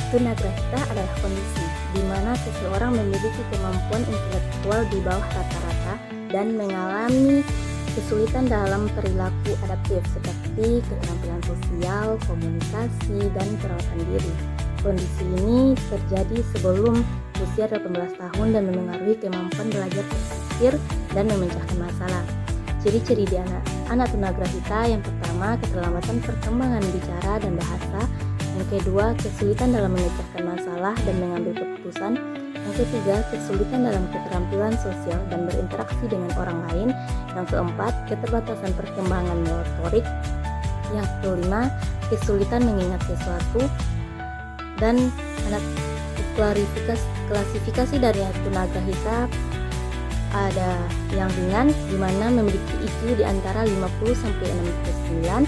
Tunagrahita adalah kondisi di mana seseorang memiliki kemampuan intelektual di bawah rata-rata dan mengalami kesulitan dalam perilaku adaptif seperti keterampilan sosial, komunikasi, dan perawatan diri. Kondisi ini terjadi sebelum usia 18 tahun dan memengaruhi kemampuan belajar berpikir dan memecahkan masalah. Ciri-ciri di anak tunagrahita: yang pertama, keterlambatan perkembangan bicara dan bahasa. Yang kedua, kesulitan dalam memecahkan masalah dan mengambil keputusan. Yang ketiga, kesulitan dalam keterampilan sosial dan berinteraksi dengan orang lain. Yang keempat, keterbatasan perkembangan motorik. Yang kelima, kesulitan mengingat sesuatu. Dan klasifikasi dari tunagrahita ada yang ringan, di mana memiliki IQ di antara 50 sampai 69.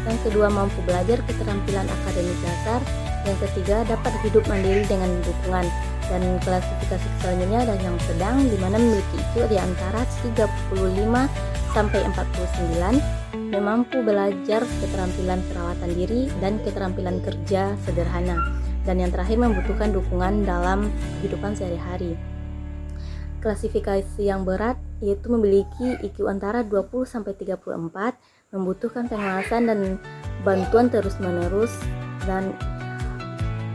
Yang kedua, mampu belajar keterampilan akademik dasar. Yang ketiga, dapat hidup mandiri dengan dukungan. Dan klasifikasi selanjutnya ada yang sedang, di mana memiliki IQ di antara 35 sampai 49, mampu belajar keterampilan perawatan diri dan keterampilan kerja sederhana. Dan yang terakhir, membutuhkan dukungan dalam kehidupan sehari-hari. Klasifikasi yang berat yaitu memiliki IQ antara 20 sampai 34, membutuhkan pengawasan dan bantuan terus-menerus. Dan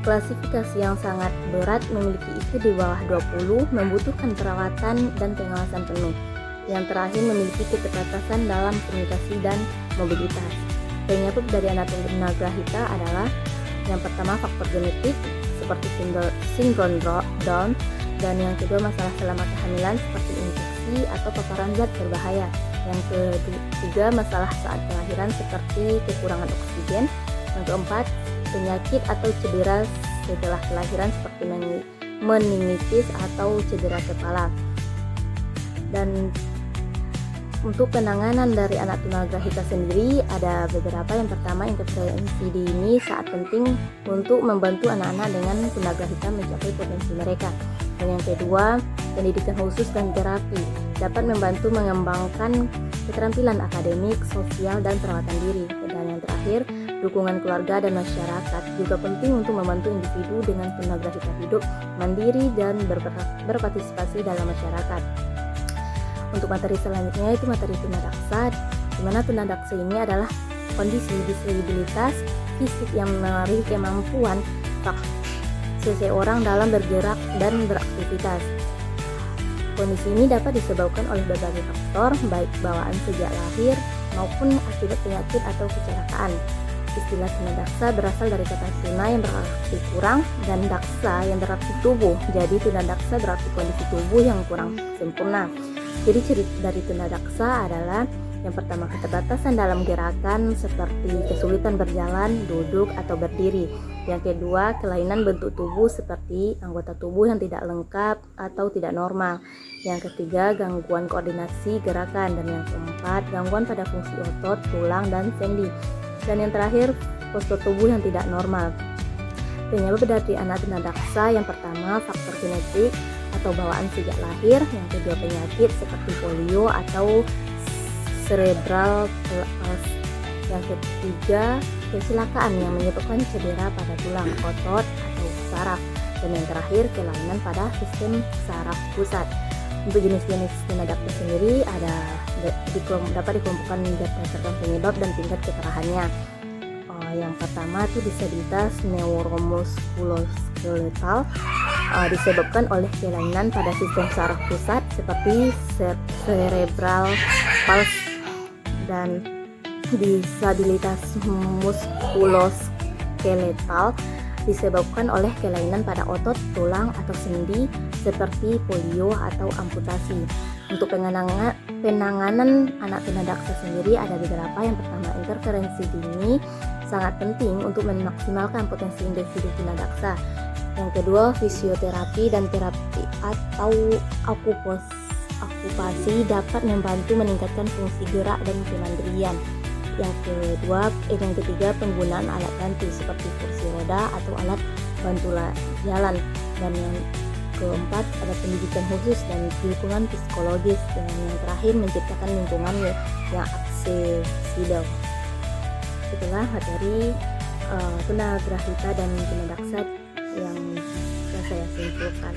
klasifikasi yang sangat berat memiliki IQ di bawah 20, membutuhkan perawatan dan pengawasan penuh. Yang terakhir, memiliki keterbatasan dalam komunikasi dan mobilitas. Penyebab dari anak tunagrahita adalah yang pertama, faktor genetik seperti sindrom Down, dan yang kedua, masalah selama kehamilan seperti infeksi atau paparan zat berbahaya. Yang ketiga, masalah saat kelahiran seperti kekurangan oksigen. Yang keempat, penyakit atau cedera setelah kelahiran seperti meningitis atau cedera kepala. Dan untuk penanganan dari anak tunagrahita sendiri ada beberapa. Yang pertama, intervensi dini saat penting untuk membantu anak-anak dengan tunagrahita mencapai potensi mereka. Dan yang kedua, pendidikan khusus dan terapi dapat membantu mengembangkan keterampilan akademik, sosial, dan perawatan diri. Dan yang terakhir, dukungan keluarga dan masyarakat juga penting untuk membantu individu dengan tunagrahita hidup mandiri dan berpartisipasi dalam masyarakat. Untuk materi selanjutnya itu materi tunadaksa, di mana tunadaksa ini adalah kondisi disabilitas fisik yang mengaruhi kemampuan seseorang dalam bergerak dan beraktivitas. Kondisi ini dapat disebabkan oleh berbagai faktor, baik bawaan sejak lahir maupun akibat penyakit atau kecelakaan. Istilah tunadaksa berasal dari kata tuna yang berarti kurang dan daksa yang berarti tubuh. Jadi tunadaksa berarti kondisi tubuh yang kurang sempurna. Jadi ciri dari tunadaksa adalah yang pertama, keterbatasan dalam gerakan seperti kesulitan berjalan, duduk, atau berdiri. Yang kedua, kelainan bentuk tubuh seperti anggota tubuh yang tidak lengkap atau tidak normal. Yang ketiga, gangguan koordinasi gerakan. Dan yang keempat, gangguan pada fungsi otot, tulang, dan sendi. Dan yang terakhir, postur tubuh yang tidak normal. Penyebab dari anak tunadaksa: yang pertama, faktor genetik atau bawaan sejak lahir. Yang kedua, penyakit seperti polio atau cerebral palsy. Yang ketiga, kecelakaan yang menyebabkan cedera pada tulang, otot, atau saraf. Dan yang terakhir, kelainan pada sistem saraf pusat. Untuk jenis-jenis tunadaksa sendiri dapat dikelompokkan berdasarkan penyebab dan tingkat keparahannya. Yang pertama itu disabilitas neuromuskuloskeletal, disebabkan oleh kelainan pada sistem saraf pusat seperti cerebral palsy. Dan disabilitas muskuloskeletal disebabkan oleh kelainan pada otot, tulang, atau sendi seperti polio atau amputasi. Untuk penanganan anak tunadaksa sendiri ada beberapa. Yang pertama, intervensi dini sangat penting untuk memaksimalkan potensi individu tunadaksa. Yang kedua, fisioterapi dan terapi atau okupasi dapat membantu meningkatkan fungsi gerak dan kemandirian. Yang ketiga, penggunaan alat bantu seperti kursi roda atau alat bantu jalan. Dan yang keempat, ada pendidikan khusus dan dukungan psikologis. Dan yang terakhir, menciptakan lingkungan yang aksesibel. Itulah materi tunagrahita dan tunadaksa yang saya simpulkan.